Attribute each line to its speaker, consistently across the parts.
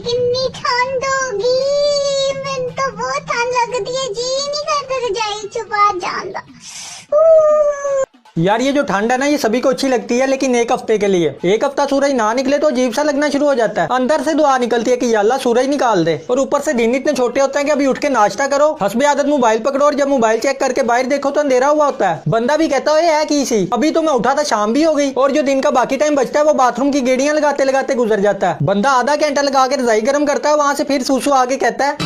Speaker 1: लेकिन इतनी ठंड होगी, मैंने तो बहुत ठंड लगती है, जी नहीं करता रजाई च बाहर जान दा।
Speaker 2: यार ये जो ठंड है ना, ये सभी को अच्छी लगती है, लेकिन एक हफ्ते के लिए। एक हफ्ता सूरज ना निकले तो अजीब सा लगना शुरू हो जाता है। अंदर से दुआ निकलती है कि या अल्लाह सूरज निकाल दे। और ऊपर से दिन इतने छोटे होते हैं कि अभी उठ के नाश्ता करो, हस्बे आदत मोबाइल पकड़ो, और जब मोबाइल चेक करके बाहर देखो तो अंधेरा हुआ होता है। बंदा भी कहता है की सी, अभी तो मैं उठा था, शाम भी हो गई। और जो दिन का बाकी टाइम बचता है वो बाथरूम की गेड़ियां लगाते लगाते गुजर जाता है। बंदा आधा घंटा लगा के रजाई गर्म करता है, वहां से फिर सूसू आके कहता है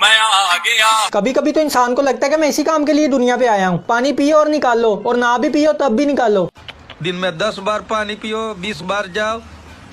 Speaker 2: मैं आ गया। कभी कभी तो इंसान को लगता है कि मैं इसी काम के लिए दुनिया पे आया हूँ। पानी पियो और निकाल लो, और ना भी पियो तब भी निकालो।
Speaker 3: दिन में 10 बार पानी पियो, 20 बार जाओ,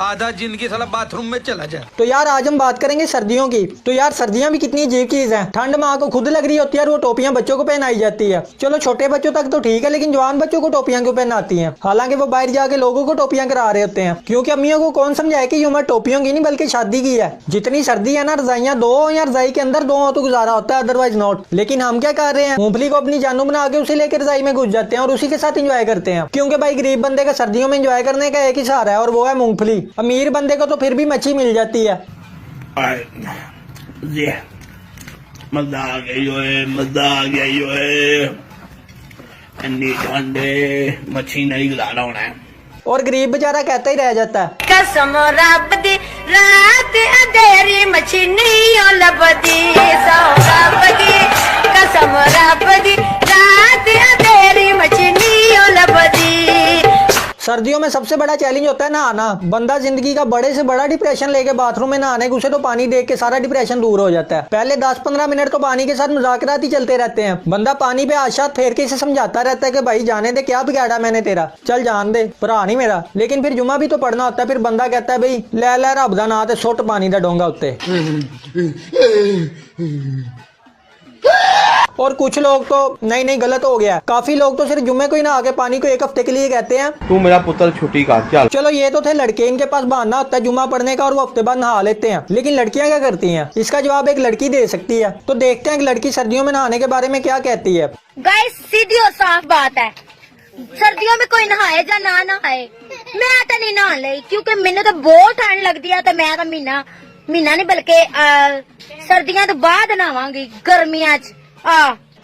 Speaker 3: आधा जिंदगी साला बाथरूम में चला जाए।
Speaker 2: तो यार आज हम बात करेंगे सर्दियों की। तो यार सर्दियां भी कितनी अजीब चीज है। ठंड माँ को खुद लग रही होती है और वो टोपियां बच्चों को पहनाई जाती है। चलो छोटे बच्चों तक तो ठीक है, लेकिन जवान बच्चों को टोपियां क्यों पहनाती हैं? हालांकि वो बाहर जाके लोगों को टोपियां करा रहे होते हैं, क्योंकि अम्मियों को कौन समझाए कि ये उम्र टोपियों की नहीं बल्कि शादी की है। जितनी सर्दी है ना, रजाइयां दो हो या रजाई के अंदर दो हो तो गुजारा होता है, अदरवाइज नॉट। लेकिन हम क्या कर रहे हैं, मूंगफली को अपनी जानू बना के उसे लेकर रजाई में घुस जाते हैं और उसी के साथ इंजॉय करते हैं। क्योंकि भाई गरीब बंदे का सर्दियों में इंजॉय करने का एक ही सहारा है, और वो है मूंगफली। अमीर बंदे तो फिर भी मच्छी मिल जाती है।
Speaker 4: मजा आ गई, मजा आ गई। ठंडी ठंडे मच्छी नहीं गुजारा होना है।
Speaker 2: और गरीब बेचारा कहता ही रह जाता है
Speaker 5: कसम रब दी रात अंधेरी मच्छी नहीं लभदी, सौ रब दी कसम रब दी रात अंधेरी मच्छी नहीं लभदी।
Speaker 2: सर्दियों में सबसे बड़ा चैलेंज होता है नहाना। बंदा जिंदगी का बड़े से बड़ा डिप्रेशन लेके बाथरूम में नहाने घुसे तो पानी देख के सारा डिप्रेशन दूर हो जाता है। पहले 10-15 मिनट तो पानी के साथ मुज़ाकरात ही चलते रहते हैं। बंदा पानी पे आशात फेर के इसे समझाता रहता है कि भाई जाने दे, क्या बिगाड़ा मैंने तेरा, चल जान दे, भरा नहीं मेरा। लेकिन फिर जुमा भी तो पढ़ना होता है। फिर बंदा कहता है भाई लै लै रब दा नां ते सुट पानी दा डोंगा उत्ते। और कुछ लोग तो नहीं गलत हो गया, काफी लोग तो सिर्फ जुम्मे को ही नहा के पानी को एक हफ्ते के लिए कहते हैं।
Speaker 6: तू मेरा पुत्र छुट्टी का चल।
Speaker 2: चलो ये तो थे लड़के, इनके पास बहाना होता है जुम्मा पढ़ने का और वो हफ्ते बाद नहा लेते हैं। लेकिन लड़कियां क्या करती हैं? इसका जवाब एक लड़की दे सकती है। तो देखते हैं कि लड़की सर्दियों में नहाने के बारे में क्या कहती है।
Speaker 5: गाइस सीधी और साफ बात है, सर्दियों में कोई नहाए या ना नहाए, मैं तो नहीं नहा ले, क्योंकि मैंने तो बहुत ठंड लगती है। तो मैं तो महीना नहीं बल्कि सर्दियां तो बाद नहावांगी, गर्मियां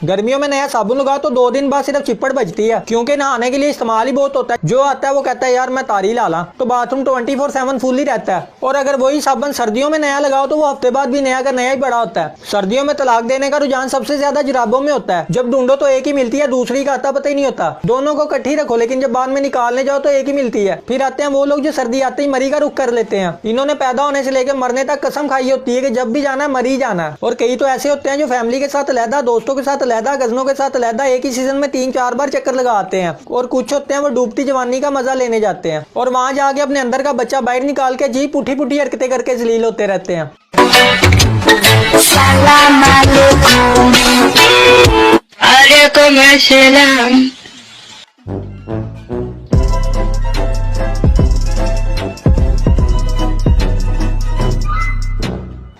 Speaker 2: गर्मियों में नया साबुन लगाओ तो 2 दिन बाद सिर्फ चिपड़ बचती है, क्योंकि नहाने के लिए इस्तेमाल ही बहुत होता है। जो आता है वो कहता है यार मैं तारी ला ला, तो बाथरूम 24/7 फुल ही रहता है। और अगर वही साबुन सर्दियों में नया लगाओ तो वो हफ्ते बाद भी नया का नया ही बड़ा होता है। सर्दियों में तलाक देने का रुझान सबसे ज्यादा जुराबों में होता है। जब ढूंढो तो एक ही मिलती है, दूसरी का आता पता ही नहीं होता। दोनों को इकट्ठी रखो, लेकिन जब बाद में निकालने जाओ तो एक ही मिलती है। फिर आते हैं वो लोग जो सर्दी आते ही मरी का रुख कर लेते हैं। इन्होंने पैदा होने से लेकर मरने तक कसम खाई होती है कि जब भी जाना है मरी जाना है। और कई तो ऐसे होते हैं जो फैमिली के साथ अलहदा, दोस्तों के साथ अलहदा, कजनों के साथ अलहदा एक ही सीजन में 3-4 बार चक्कर लगा आते हैं। और कुछ होते हैं वो डूबती जवानी का मजा लेने जाते हैं और वहां जाके अपने अंदर का बच्चा बाहर निकाल के जी पुठी पुठी हरकतें करके जलील होते रहते हैं।
Speaker 5: सलाम अलैकुम, अलैकुम अस्सलाम।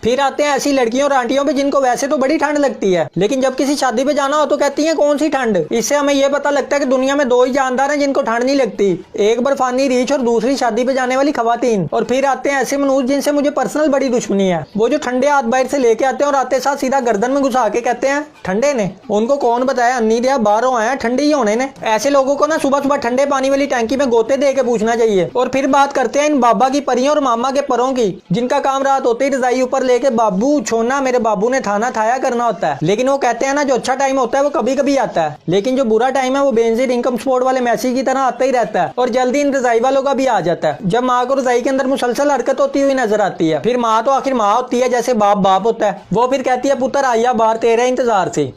Speaker 2: फिर आते हैं ऐसी लड़कियों और आंटियों पे जिनको वैसे तो बड़ी ठंड लगती है, लेकिन जब किसी शादी पे जाना हो तो कहती हैं कौन सी ठंड। इससे हमें यह पता लगता है कि दुनिया में 2 ही जानदार हैं जिनको ठंड नहीं लगती, एक बर्फानी रीछ और दूसरी शादी पे जाने वाली खवातीन। और फिर आते हैं ऐसे मनुष्य जिनसे मुझे पर्सनल बड़ी दुश्मनी है, वो जो ठंडे हाथ बाहर से लेके आते हैं और आते साथ सीधा गर्दन में घुसा के कहते हैं ठंडे ने। उनको कौन बताया अन्नी दिया बाहरों आया ठंडे ही होने ने। ऐसे लोगों को ना सुबह सुबह ठंडे पानी वाली टैंकी में गोते दे के पूछना चाहिए। और फिर बात करते हैं इन बाबा की परियों और मामा के परों की, जिनका काम रात होते ही रजाई ऊपर लेके बाबू छोना मेरे बाबू ने थाना थाया करना होता है। लेकिन वो कहते हैं ना जो अच्छा टाइम होता है वो कभी कभी आता है, लेकिन जो बुरा टाइम है वो बेनजीर इनकम स्पोर्ट वाले मैसेज की तरह आता ही रहता है और जल्दी इन रजाई वालों का भी आ जाता है। जब माँ को रजाई के अंदर मुसलसल हरकत होती हुई नजर आती है, फिर माँ तो आखिर माँ होती है जैसे बाप बाप होता है। वो फिर कहती है पुत्र आइया बाहर तेरे इंतजार से।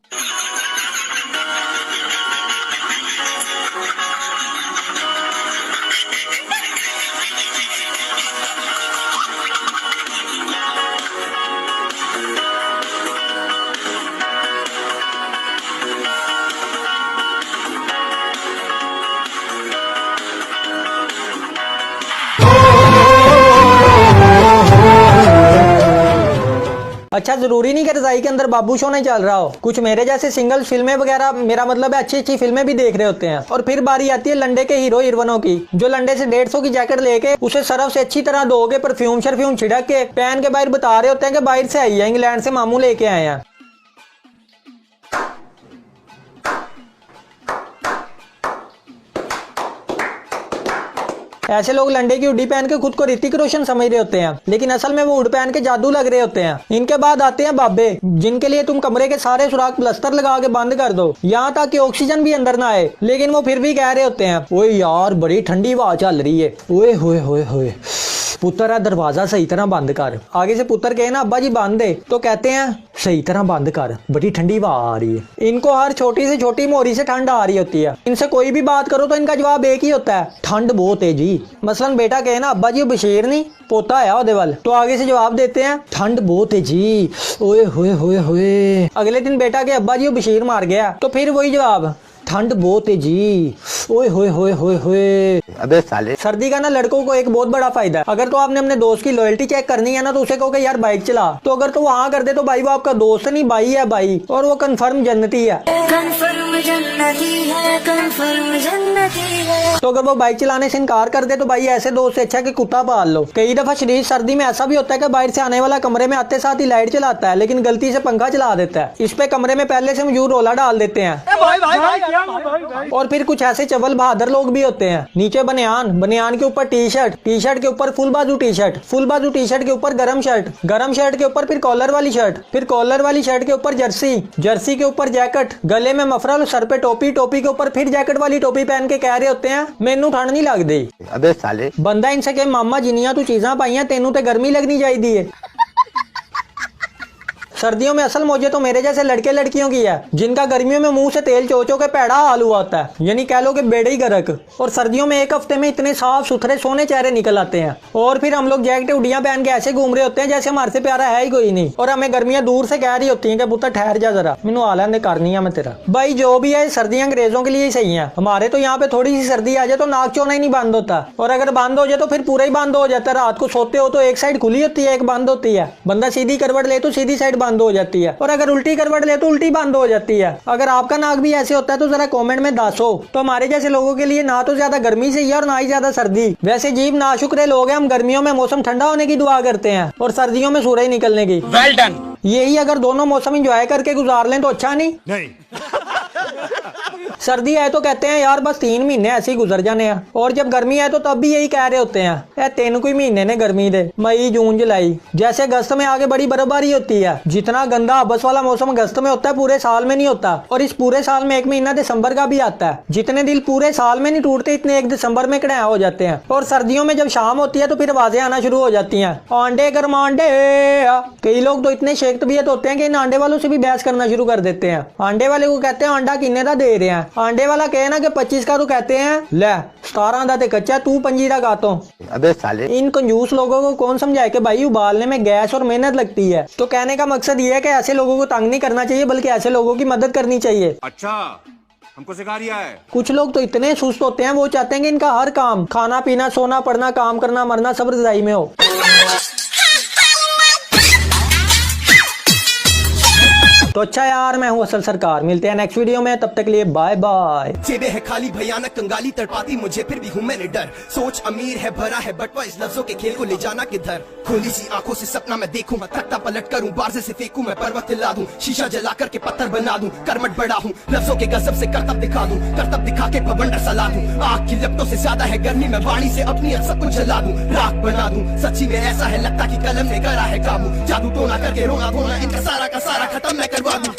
Speaker 2: अच्छा जरूरी नहीं कि रजाई के अंदर बाबू शो नहीं चल रहा हो, कुछ मेरे जैसे सिंगल फिल्में वगैरह, मेरा मतलब है अच्छी अच्छी फिल्में भी देख रहे होते हैं। और फिर बारी आती है लंडे के हीरो हीरोइनों की, जो लंडे से 150 की जैकेट लेके उसे सरफ से अच्छी तरह धोके परफ्यूम शरफ्यूम छिड़क के पहन के बाहर बता रहे होते हैं कि बाहर से आई है, इंग्लैंड से मामू लेके आए हैं। ऐसे लोग लंडे की हुडी पहन के खुद को ऋतिक रोशन समझ रहे होते हैं, लेकिन असल में वो हुड पहन के जादू लग रहे होते हैं। इनके बाद आते हैं बाबे, जिनके लिए तुम कमरे के सारे सुराख प्लस्तर लगा के बंद कर दो, यहाँ तक कि ऑक्सीजन भी अंदर ना आए, लेकिन वो फिर भी कह रहे होते हैं ओए यार बड़ी ठंडी हवा चल रही है, ओए होए होए होए पुत्र दरवाजा सही तरह बंद कर। आगे से पुत्र कहे ना अब्बा जी बंद दे, तो कहते हैं सही तरह बंद कर, बड़ी ठंडी हवा आ रही है। इनको हर छोटी से छोटी मोरी से ठंड आ रही होती है। इनसे कोई भी बात करो तो इनका जवाब एक ही होता है, ठंड बहुत है जी। मसलन बेटा कहे ना अब्बा जी बशीर नहीं पोता है ओदे वाल, तो आगे से जवाब देते हैं ठंड बहुत है जी, ओए होए होए होए। अगले दिन बेटा के अब्बा जी बशीर मार गया, तो फिर वही जवाब ठंड बहुत है जी, ओए होए होए होए होए।
Speaker 6: अबे साले।
Speaker 2: सर्दी का ना लड़कों को एक बहुत बड़ा फायदा है, अगर तो आपने अपने दोस्त की लॉयल्टी चेक करनी है ना, तो उसे कहो कि यार बाइक चला, तो अगर तो वहाँ कर दे तो भाई वो आपका दोस्त नहीं भाई है भाई, और वो कंफर्म जन्नती है।
Speaker 7: कंफर्म जन्नती है, कंफर्म जन्नती है।
Speaker 2: तो अगर वो बाइक चलाने से इनकार कर दे तो भाई ऐसे दोस्त से अच्छा कि कुत्ता पाल लो। कई दफा शरीर सर्दी में ऐसा भी होता है कि बाहर से आने वाला कमरे में आते साथ ही लाइट चलाता है, लेकिन गलती से पंखा चला देता है। इस पे कमरे में पहले से मौजूद रोला डाल देते हैं। और फिर कुछ ऐसे चवल बहादुर लोग भी होते हैं, नीचे बनियान, बनियान के ऊपर टी शर्ट, टी शर्ट के ऊपर फुल बाजू टी शर्ट, फुल बाजू टी शर्ट के ऊपर गरम शर्ट, गरम शर्ट के ऊपर फिर कॉलर वाली शर्ट, फिर कॉलर वाली शर्ट के ऊपर जर्सी, जर्सी के ऊपर जैकेट, गले में मफरल, सर पे टोपी, टोपी के ऊपर फिर जैकेट वाली टोपी पहन के कह रहे होते हैं मैनू ठंड नहीं लगती।
Speaker 6: अबे साले।
Speaker 2: बंदा इनसे कहे मामा जिन्नियां तू चीज़ां पाइयां तेनू ते गर्मी लगनी चाहिए है। सर्दियों में असल मौजे तो मेरे जैसे लड़के लड़कियों की है, जिनका गर्मियों में मुंह से तेल चोचो के पैड़ा हाल हुआ होता है, यानी कह लो कि बेड़े ही गरक। और सर्दियों में एक हफ्ते में इतने साफ सुथरे सोने चेहरे निकल आते हैं, और फिर हम लोग जैकेट उड़ियां पहन के ऐसे घूम रहे होते हैं जैसे हमारे से प्यारा है ही कोई नहीं, और हमें गर्मियां दूर से कह रही होती हैं कि पुत्र ठहर जा जरा, मैनू आला ने करनी है मैं तेरा। भाई जो भी है सर्दियां अंग्रेजों के लिए ही सही है, हमारे तो यहाँ पे थोड़ी सी सर्दी आ जाए तो नाक चोना ही नहीं बंद होता, और अगर बंद हो जाए तो फिर पूरा ही बंद हो जाता है। रात को सोते हो तो एक साइड खुली होती है, एक बंद होती है। बंदा सीधी करवट ले तो सीधी साइड बंद हो जाती है, और अगर उल्टी करवट ले तो उल्टी बंद हो जाती है। अगर आपका नाक भी ऐसे होता है तो जरा कमेंट में दसो। तो हमारे जैसे लोगों के लिए ना तो ज्यादा गर्मी सही है और ना ही ज्यादा सर्दी। वैसे जीव नाशुक्रे लोग हैं, हम गर्मियों में मौसम ठंडा होने की दुआ करते हैं और सर्दियों में सूरज निकलने की।
Speaker 3: Well done.
Speaker 2: यही अगर दोनों मौसम एंजॉय करके गुजार लें तो अच्छा नहीं। सर्दी है तो कहते हैं यार बस 3 महीने ऐसे ही गुजर जाने हैं, और जब गर्मी है तो तब भी यही कह रहे होते हैं 3 कोई महीने ने गर्मी दे, मई जून जुलाई। जैसे अगस्त में आगे बड़ी बर्फबारी होती है, जितना गंदा अबस वाला मौसम अगस्त में होता है पूरे साल में नहीं होता, और इस पूरे साल में एक महीना दिसंबर का भी आता है। जितने दिल पूरे साल में नहीं टूटते इतने एक दिसंबर में कड़ाया हो जाते हैं। और सर्दियों में जब शाम होती है तो फिर आवाजें आना शुरू हो जाती हैं, आंडे गरमांडे। कई लोग तो इतने शेख तबीयत होते हैं कि इन आंडे वालों से भी बहस करना शुरू कर देते हैं। आंडे वाले को कहते हैं अंडा किन्ने का दे रहे हैं, आंडे वाला कहे ना कि 25 का, तो कहते हैं ले 17 का ते कच्चा तू 25 का गातो।
Speaker 6: अबे साले।
Speaker 2: इन कंजूस लोगों को कौन समझाए कि भाई उबालने में गैस और मेहनत लगती है। तो कहने का मकसद ये है कि ऐसे लोगों को तंग नहीं करना चाहिए, बल्कि ऐसे लोगों की मदद करनी चाहिए।
Speaker 8: अच्छा हमको सिखा रिया है।
Speaker 2: कुछ लोग तो इतने सुस्त होते हैं, वो चाहते हैं कि इनका हर काम, खाना पीना सोना पढ़ना काम करना मरना सब रजाई में हो। तो अच्छा यार, मैं हूँ असल सरकार, मिलते हैं नेक्स्ट वीडियो में, तब तक के लिए बाय बाय।
Speaker 9: जेबें है खाली भयानक कंगाली तड़पाती मुझे, फिर भी हूँ मैंने डर। सोच अमीर है भरा है बटवा, इस लफ्जों के खेल को ले जाना किधर। खोली सी आंखों से सपना मैं देखूं, तख्ता पलट करूं, बारसे से फेंकूं, मैं पर्वत हिला दूं, शीशा जला करके पत्थर बना दूं, करमट बढ़ा हूं, लफ्जों के गजब से करतब दिखा दूं, करतब दिखा के बवंडर सला दूं। आग की लपटों से ज्यादा है गर्मी, मैं वाणी से अपनी सब कुछ जला दूं, राख बना दूं। सच्ची में ऐसा है लगता कि कलम ने करा है काबू, जादू टोना करके रोना धोना इनका सारा का सारा खत्म मैं करवा दूं।